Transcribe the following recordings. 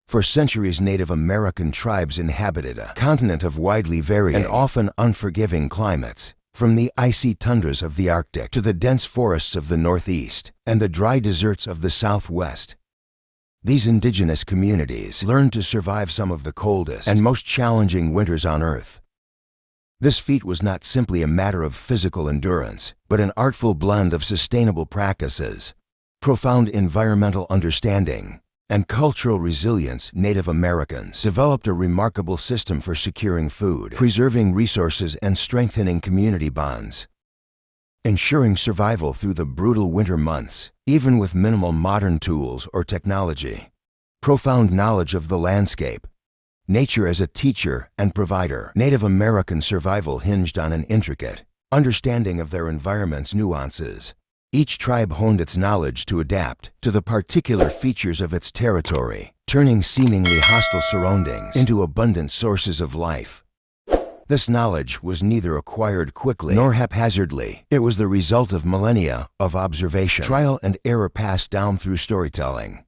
For centuries, Native American tribes inhabited a continent of widely varying and often unforgiving climates, from the icy tundras of the Arctic to the dense forests of the Northeast and the dry deserts of the Southwest. These indigenous communities learned to survive some of the coldest and most challenging winters on Earth. This feat was not simply a matter of physical endurance, but an artful blend of sustainable practices, profound environmental understanding, and cultural resilience. Native Americans developed a remarkable system for securing food, preserving resources, and strengthening community bonds, ensuring survival through the brutal winter months, even with minimal modern tools or technology. Profound knowledge of the landscape, nature as a teacher and provider. Native American survival hinged on an intricate understanding of their environment's nuances. Each tribe honed its knowledge to adapt to the particular features of its territory, turning seemingly hostile surroundings into abundant sources of life. This knowledge was neither acquired quickly nor haphazardly. It was the result of millennia of observation, trial and error passed down through storytelling,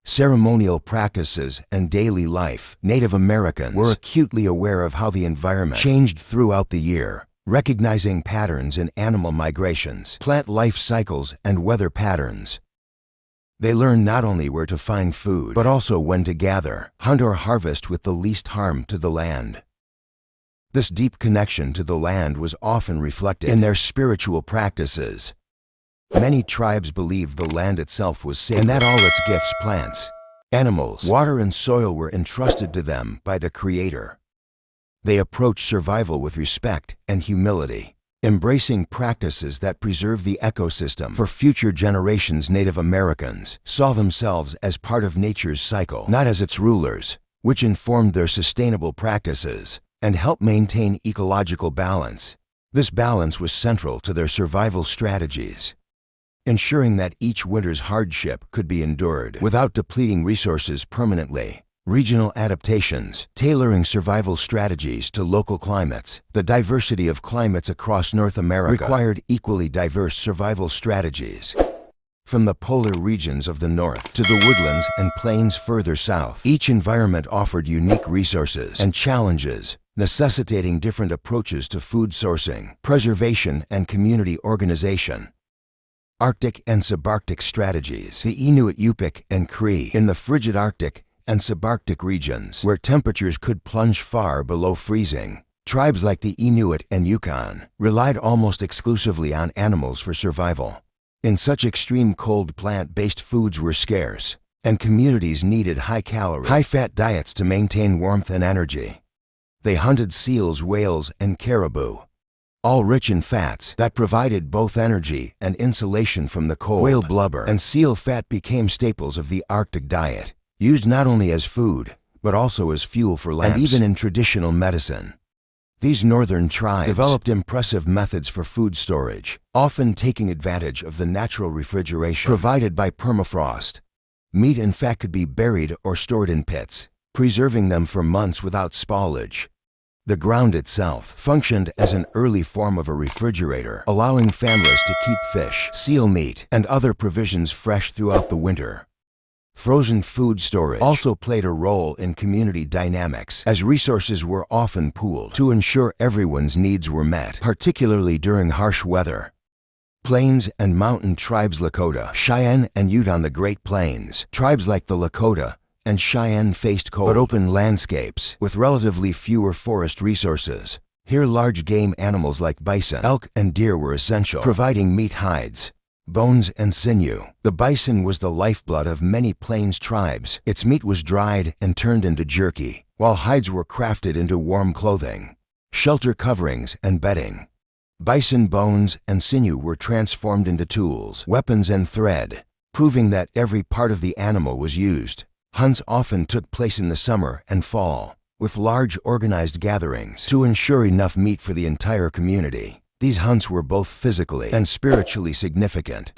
ceremonial practices, and daily life. Native Americans were acutely aware of how the environment changed throughout the year, recognizing patterns in animal migrations, plant life cycles, and weather patterns. They learned not only where to find food, but also when to gather, hunt, or harvest with the least harm to the land. This deep connection to the land was often reflected in their spiritual practices. Many tribes believed the land itself was sacred, and that all its gifts, plants, animals, water, and soil, were entrusted to them by the Creator. They approached survival with respect and humility, embracing practices that preserve the ecosystem for future generations. Native Americans saw themselves as part of nature's cycle, not as its rulers, which informed their sustainable practices and helped maintain ecological balance. This balance was central to their survival strategies, ensuring that each winter's hardship could be endured without depleting resources permanently. Regional adaptations, tailoring survival strategies to local climates. The diversity of climates across North America required equally diverse survival strategies. From the polar regions of the north to the woodlands and plains further south, each environment offered unique resources and challenges, necessitating different approaches to food sourcing, preservation, and community organization. Arctic and subarctic strategies. The Inuit, Yupik, and Cree in the frigid Arctic and subarctic regions, where temperatures could plunge far below freezing. Tribes like the Inuit and Yukon relied almost exclusively on animals for survival. In such extreme cold, plant-based foods were scarce, and communities needed high-calorie, high-fat diets to maintain warmth and energy. They hunted seals, whales, and caribou, all rich in fats that provided both energy and insulation from the cold. Whale blubber and seal fat became staples of the Arctic diet, used not only as food, but also as fuel for lamps, and even in traditional medicine. These northern tribes developed impressive methods for food storage, often taking advantage of the natural refrigeration provided by permafrost. Meat and fat could be buried or stored in pits, preserving them for months without spoilage. The ground itself functioned as an early form of a refrigerator, allowing families to keep fish, seal meat, and other provisions fresh throughout the winter. Frozen food storage also played a role in community dynamics, as resources were often pooled to ensure everyone's needs were met, particularly during harsh weather. Plains and mountain tribes. Lakota, Cheyenne, and Ute on the Great Plains. Tribes like the Lakota and Cheyenne faced cold but open landscapes with relatively fewer forest resources. Here, large game animals like bison, elk, and deer were essential, providing meat, hides, bones, and sinew. The bison was the lifeblood of many plains tribes. Its meat was dried and turned into jerky, while hides were crafted into warm clothing, shelter coverings, and bedding. Bison bones and sinew were transformed into tools, weapons, and thread, proving that every part of the animal was used. Hunts often took place in the summer and fall, with large organized gatherings to ensure enough meat for the entire community. These hunts were both physically and spiritually significant.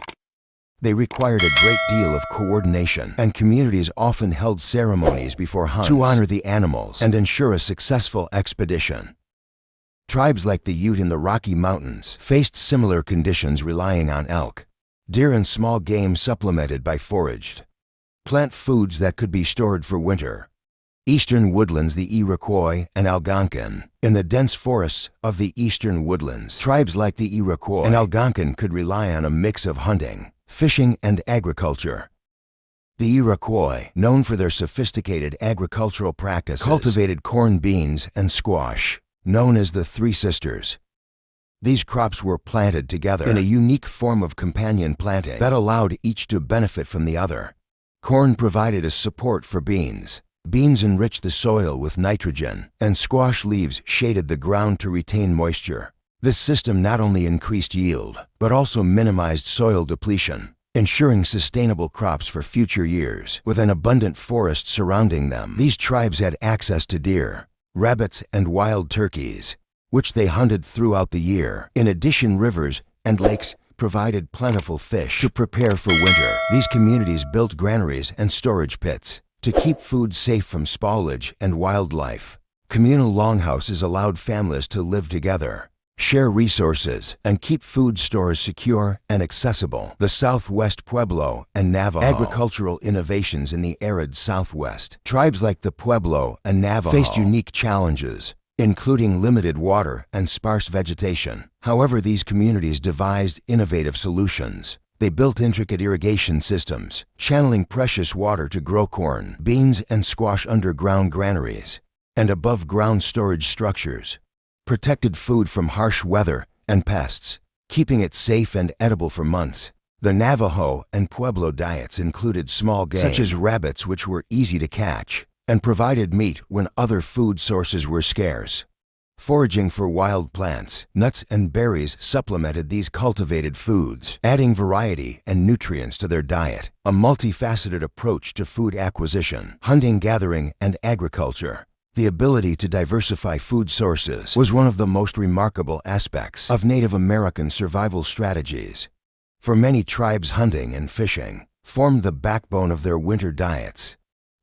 They required a great deal of coordination, and communities often held ceremonies before hunts to honor the animals and ensure a successful expedition. Tribes like the Ute in the Rocky Mountains faced similar conditions, relying on elk, deer, and small game supplemented by foraged Plant foods that could be stored for winter. Eastern woodlands, the Iroquois and Algonquin. In the dense forests of the eastern woodlands, tribes like the Iroquois and Algonquin could rely on a mix of hunting, fishing, and agriculture. The Iroquois, known for their sophisticated agricultural practices, cultivated corn, beans, and squash, known as the Three Sisters. These crops were planted together in a unique form of companion planting that allowed each to benefit from the other. Corn provided a support for beans. Beans enriched the soil with nitrogen, and squash leaves shaded the ground to retain moisture. This system not only increased yield, but also minimized soil depletion, ensuring sustainable crops for future years. With an abundant forest surrounding them, these tribes had access to deer, rabbits, and wild turkeys, which they hunted throughout the year. In addition, rivers and lakes provided plentiful fish to prepare for winter. These communities built granaries and storage pits to keep food safe from spoilage and wildlife. Communal longhouses allowed families to live together, share resources, and keep food stores secure and accessible. The Southwest Pueblo and Navajo. Agricultural innovations in the arid Southwest. Tribes like the Pueblo and Navajo faced unique challenges, including limited water and sparse vegetation. However, these communities devised innovative solutions. They built intricate irrigation systems, channeling precious water to grow corn, beans, and squash. Underground granaries and above-ground storage structures protected food from harsh weather and pests, keeping it safe and edible for months. The Navajo and Pueblo diets included small game, such as rabbits, which were easy to catch, and provided meat when other food sources were scarce. Foraging for wild plants, nuts, and berries supplemented these cultivated foods, adding variety and nutrients to their diet. A multifaceted approach to food acquisition, hunting, gathering, and agriculture. The ability to diversify food sources was one of the most remarkable aspects of Native American survival strategies. For many tribes, hunting and fishing formed the backbone of their winter diets.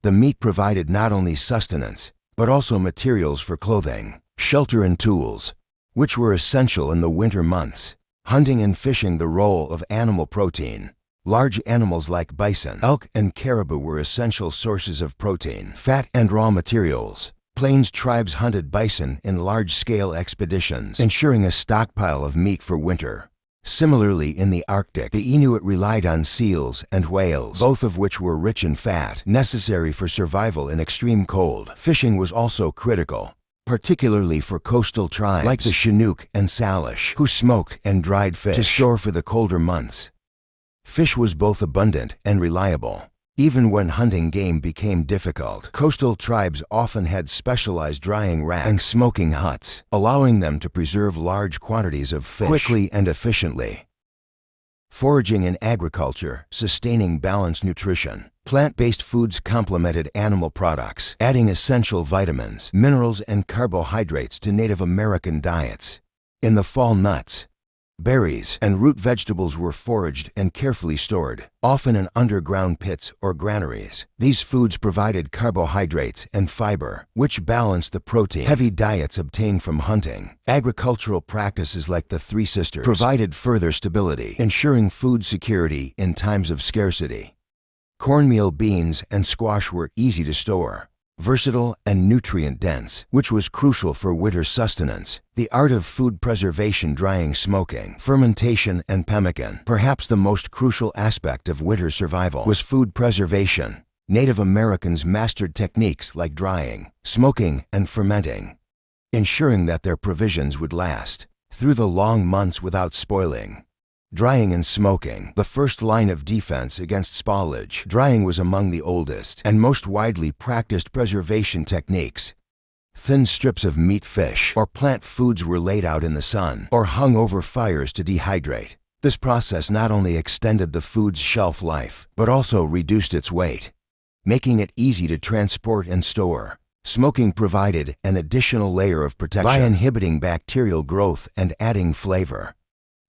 The meat provided not only sustenance, but also materials for clothing, shelter, and tools, which were essential in the winter months. Hunting and fishing, the role of animal protein. Large animals like bison, elk, and caribou were essential sources of protein, fat, and raw materials. Plains tribes hunted bison in large-scale expeditions, ensuring a stockpile of meat for winter. Similarly, in the Arctic, the Inuit relied on seals and whales, both of which were rich in fat, necessary for survival in extreme cold. Fishing was also critical, particularly for coastal tribes like the Chinook and Salish, who smoked and dried fish to store for the colder months. Fish was both abundant and reliable. Even when hunting game became difficult, coastal tribes often had specialized drying racks and smoking huts, allowing them to preserve large quantities of fish quickly and efficiently. Foraging and agriculture, sustaining balanced nutrition. Plant-based foods complemented animal products, adding essential vitamins, minerals, and carbohydrates to Native American diets. In the fall, nuts, berries, and root vegetables were foraged and carefully stored, often in underground pits or granaries. These foods provided carbohydrates and fiber, which balanced the protein-heavy diets obtained from hunting. Agricultural practices like the Three Sisters provided further stability, ensuring food security in times of scarcity. Cornmeal, beans, and squash were easy to store, versatile, and nutrient-dense, which was crucial for winter sustenance. The art of food preservation, drying, smoking, fermentation, and pemmican. Perhaps the most crucial aspect of winter survival was food preservation. Native Americans mastered techniques like drying, smoking, and fermenting, ensuring that their provisions would last through the long months without spoiling. Drying and smoking, the first line of defense against spoilage. Drying was among the oldest and most widely practiced preservation techniques. Thin strips of meat, fish, or plant foods were laid out in the sun or hung over fires to dehydrate. This process not only extended the food's shelf life, but also reduced its weight, making it easy to transport and store. Smoking provided an additional layer of protection by inhibiting bacterial growth and adding flavor.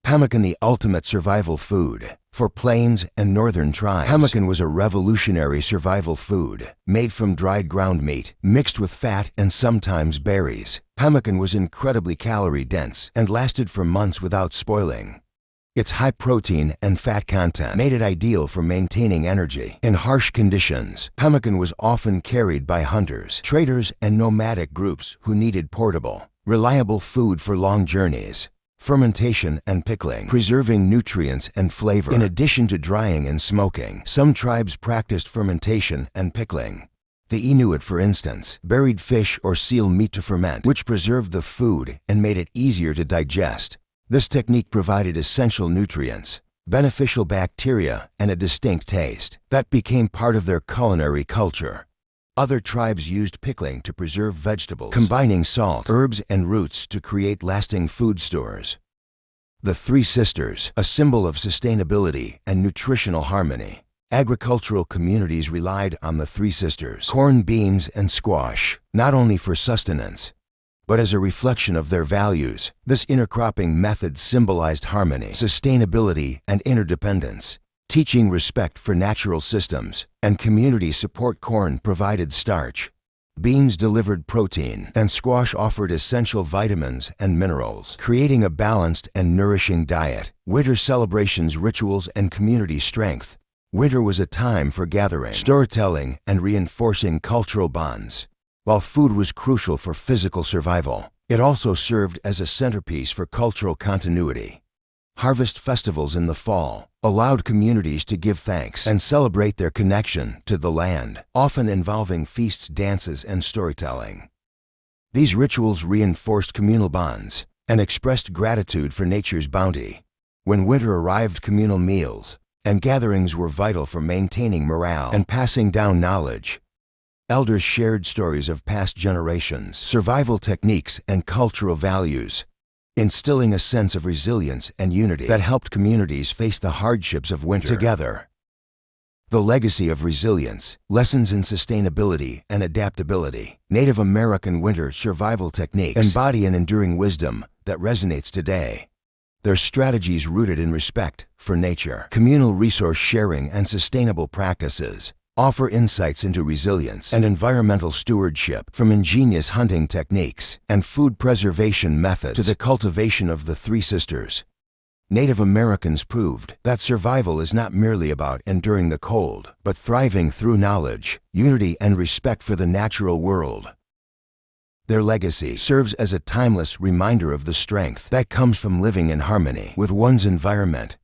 Pemmican, the ultimate survival food. For plains and northern tribes, pemmican was a revolutionary survival food. Made from dried ground meat, mixed with fat and sometimes berries, pemmican was incredibly calorie-dense and lasted for months without spoiling. Its high protein and fat content made it ideal for maintaining energy. In harsh conditions, pemmican was often carried by hunters, traders, and nomadic groups who needed portable, reliable food for long journeys. Fermentation and pickling, preserving nutrients and flavor. In addition to drying and smoking, some tribes practiced fermentation and pickling. The Inuit, for instance, buried fish or seal meat to ferment, which preserved the food and made it easier to digest. This technique provided essential nutrients, beneficial bacteria, and a distinct taste that became part of their culinary culture. Other tribes used pickling to preserve vegetables, combining salt, herbs, and roots to create lasting food stores. The Three Sisters, a symbol of sustainability and nutritional harmony. Agricultural communities relied on the Three Sisters, corn, beans, and squash, not only for sustenance, but as a reflection of their values. This intercropping method symbolized harmony, sustainability, and interdependence, teaching respect for natural systems and community support. Corn provided starch, beans delivered protein, and squash offered essential vitamins and minerals, creating a balanced and nourishing diet. Winter celebrations, rituals, and community strength. Winter was a time for gathering, storytelling, and reinforcing cultural bonds. While food was crucial for physical survival, it also served as a centerpiece for cultural continuity. Harvest festivals in the fall allowed communities to give thanks and celebrate their connection to the land, often involving feasts, dances, and storytelling. These rituals reinforced communal bonds and expressed gratitude for nature's bounty. When winter arrived, communal meals and gatherings were vital for maintaining morale and passing down knowledge. Elders shared stories of past generations, survival techniques, and cultural values, instilling a sense of resilience and unity that helped communities face the hardships of winter together. The legacy of resilience, lessons in sustainability and adaptability. Native American winter survival techniques embody an enduring wisdom that resonates today. Their strategies rooted in respect for nature, communal resource sharing, and sustainable practices offer insights into resilience and environmental stewardship. From ingenious hunting techniques and food preservation methods to the cultivation of the Three Sisters, Native Americans proved that survival is not merely about enduring the cold, but thriving through knowledge, unity, and respect for the natural world. Their legacy serves as a timeless reminder of the strength that comes from living in harmony with one's environment